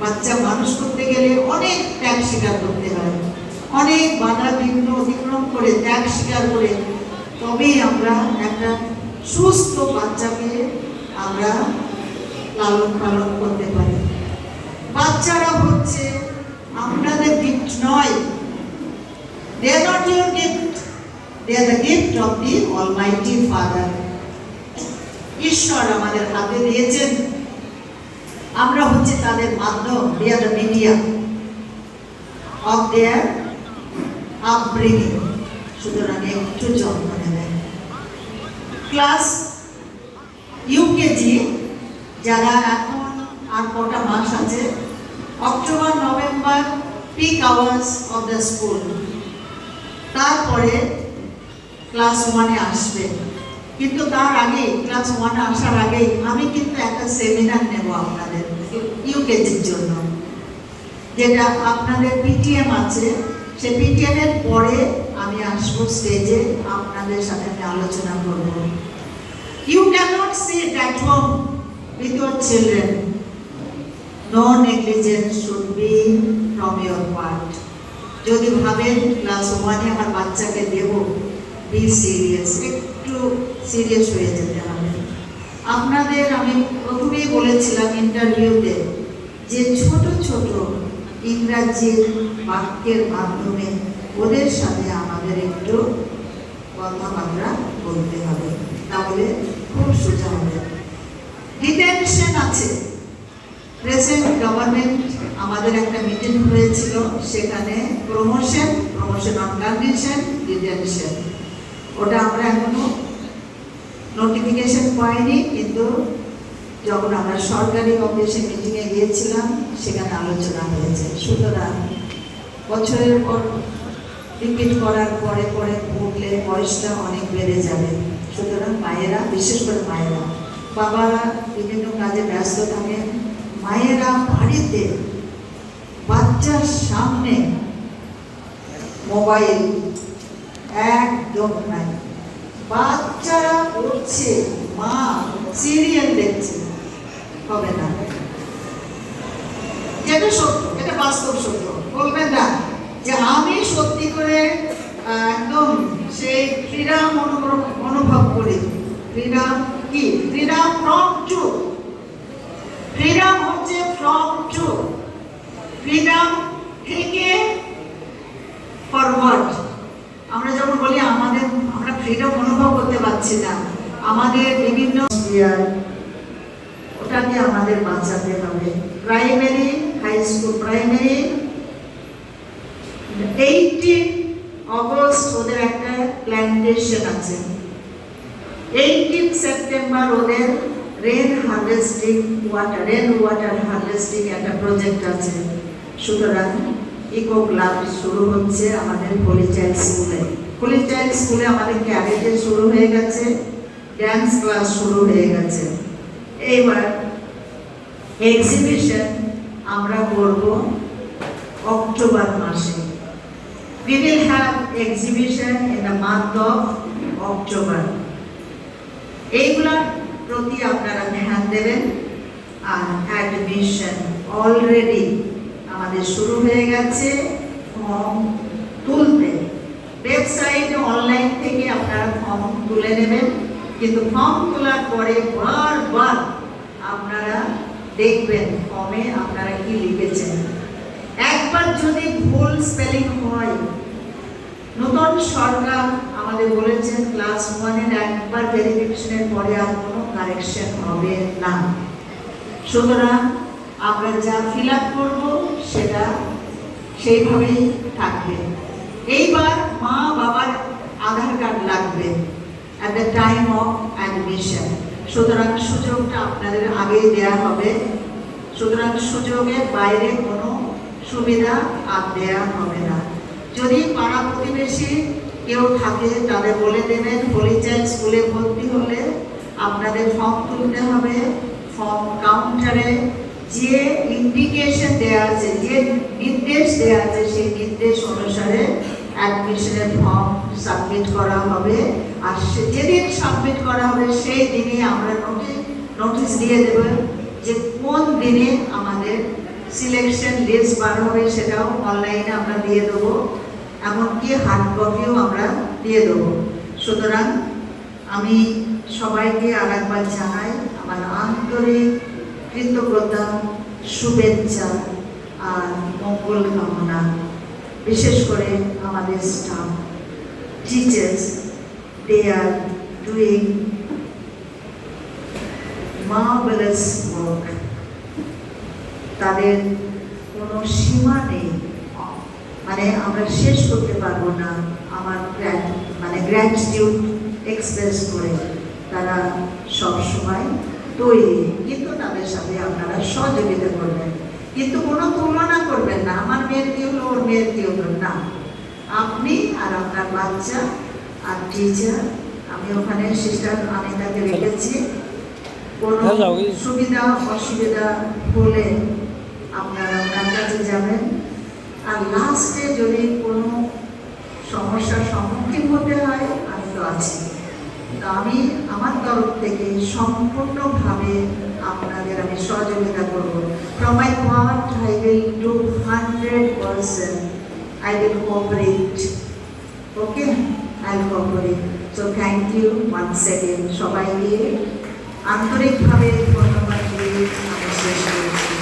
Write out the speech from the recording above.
বাচ্চা মানুষ করতে গেলে অনেক ত্যাগ স্বীকার করতে হয়, অনেক বাধা বিঘ্ন অতিক্রম করে ত্যাগ স্বীকার করে তবেই আমরা একটা সুস্থ বাচ্চাকে আমরা লালন পালন করতে পারি। বাচ্চারা হচ্ছে আপনাদের গিফট নয়, they are not your gift, they are the gift of the Almighty Father. ঈশ্বর আমাদের হাতে দিয়েছেন, আমরা হচ্ছে তাদের মাধ্যম, we are the media of their upbringing. সুতরাং একটু যত্ন নেবেন। ক্লাস ইউকেজি যারা এখন আর কটা মাস আছে, October November peak hours of the school, তারপরে ক্লাস 1-এ আসবে। কিন্তু তার আগে ক্লাস 1-এ আসার আগেই আমি কিন্তু একটা সেমিনার নেব আপনাদের ইউকেজির জন্য, যেটা আপনাদের পিটিএম আছে। সে পিটিএম এর পরে আমি আসবো স্টেজে, আপনাদের সাথে আমি আলোচনা করব। You can't sit at home with your children. No negligence should be from your part. যদি ভাবেন ক্লাস 1-এ আমার বাচ্চাকে দেব, বি সিরিয়াস, একটু সিরিয়াস হয়ে যেতে হবে। আপনাদের আমি প্রথমেই বলেছিলাম ইন্টারভিউতে যে ছোট ছোট ইংরাজির বাক্যের মাধ্যমে ওদের সাথে আমাদের একটু কথাবার্তা বলতে হবে, তাহলে খুব সোজা হবে। ডিটেনশন আছে, প্রেজেন্ট গভর্নমেন্ট আমাদের একটা মিটিং হয়েছিল, সেখানে প্রমোশন অন কন্ডিশন, ডিটেনশন, ওটা আমরা এখনো নোটিফিকেশন পাইনি, কিন্তু যখন আমরা সরকারি অফিসে মিটিংয়ে গিয়েছিলাম সেখানে আলোচনা হয়েছে। সুতরাং বছরের পর রিপিট করার পরে পরে পড়লে বয়সটা অনেক বেড়ে যাবে। সুতরাং মায়েরা, বিশেষ করে মায়েরা, বাবারা বিভিন্ন কাজে ব্যস্ত থাকেন, মায়েরা বাড়িতে বাচ্চার সামনে মোবাইল একদম নাই। বাচ্চারা পড়ছে, মা সিরিয়াল দেখছে, হবে না। যেটা সত্য, এটা বাস্তব সত্য, বলবেন না যে আমি সত্যি করে একদম সেই ফ্রিডম অনুভব করি। ফ্রিডম কি? ফ্রিডম ফ্রম টু, ফ্রিডম হচ্ছে ফ্রম টু, ফ্রিডম থেকে ফরওয়ার্ড। আমরা যখন বলি আমরা ফ্রিডম অনুভব করতে পারছি না, আমাদের বিভিন্ন ওটাকে আমাদের বাঁচাতে হবে। Primary, high school, primary 18 August ওদের একটা প্ল্যান্টেশন আছে, 18 সেপ্টেম্বর ওদের রেন ওয়াটার হারভেস্টিং একটা প্রজেক্ট আছে। সুতরাং ইকো ক্লাব শুরু হচ্ছে আমাদের হোলি চাইল্ড স্কুলে। হোলি চাইল্ড স্কুলে আমাদের ক্যারেটে শুরু হয়ে গেছে, ড্যান্স ক্লাস শুরু হয়ে গেছে। এইবার এক্সিবিশন আমরা করব অক্টোবর মাসে। We will have exhibition in the month of October. এইগুলোর প্রতি আপনারা ধ্যান দেবেন। আর অ্যাডমিশন অলরেডি আমাদের শুরু হয়ে গেছে, ফর্ম তুলতে। ওয়েবসাইটে অনলাইন থেকে আপনারা ফর্ম তুলে নেবেন, কিন্তু ফর্ম তোলার পরে বারবার আপনারা দেখবেন ফর্মে আপনারা কি লিখেছেন। একবার যদি ভুল স্পেলিং হয়, নতুন সরকার আমাদের বলেছেন ক্লাস 1-এর একবার ভেরিফিকেশনের পরে আর কোনো কারেকশন হবে না। সুতরাং আমরা যা ফিল আপ করবো সেটা সেইভাবেই থাকবে। এইবার মা বাবার আধার কার্ড লাগবে at the time of admission। সুতরাং সুযোগটা আপনাদের আগেই দেওয়া হবে। সুতরাং সুযোগের বাইরে কোনো সুবিধা আর দেওয়া হবে না। যদি পাড়া প্রতিবেশী কেউ থাকে তাদের বলে দেবেন হোলি চাইল্ড স্কুলে ভর্তি হলে আপনাদের ফর্ম তুলতে হবে। ফর্ম কাউন্টারে যে ইন্ডিকেশন দেওয়া আছে, যে নির্দেশ দেওয়া আছে, সেই নির্দেশ অনুসারে অ্যাডমিশনের ফর্ম সাবমিট করা হবে। আর যেদিন সাবমিট করা হবে সেই দিনই আমরা নোটিশ দিয়ে দেব যে কোন দিনে আমাদের সিলেকশন লিস্ট বার হবে, সেটাও অনলাইনে আমরা দিয়ে দেবো, এমনকি হার্ড কপিও আমরা দিয়ে দেবো। সুতরাং আমি সবাইকে আরেকবার জানাই আমার আন্তরিক কৃতজ্ঞতা, শুভেচ্ছা আর মঙ্গল কামনা। বিশেষ করে আমাদের staff, teachers, they are doing marvellous work. তাদের কোনো সীমা নেই, মানে আমরা শেষ করতে পারবো না আমার গ্র্যাটিটিউড এক্সপ্রেস করে। তারা সব সময় তৈরি, কিন্তু তাদের সাথে আপনারা সহযোগিতা করবেন, কিন্তু কোনো তুলনা করবেন না, আমার মেয়ের কি হলো ওর মেয়ের কি হলো না। আপনি আর আপনার বাচ্চা আর টিচার, আমি ওখানে সিস্টার আনিতাকে রেখেছি, কোনো সুবিধা অসুবিধা হলে আপনারা ওনার কাছে যাবেন। আর লাস্টে যদি কোনো সমস্যার সম্মুখীন হতে হয়, আমি তো আছি। তো আমি আমার তরফ থেকে সম্পূর্ণভাবে আপনাদের আমি সহযোগিতা করব। From my part, I will do 100%. I will cooperate. Okay? I will cooperate. So thank you once again. সবাইকে আন্তরিকভাবে ধন্যবাদ দিয়ে আমি শেষ করছি।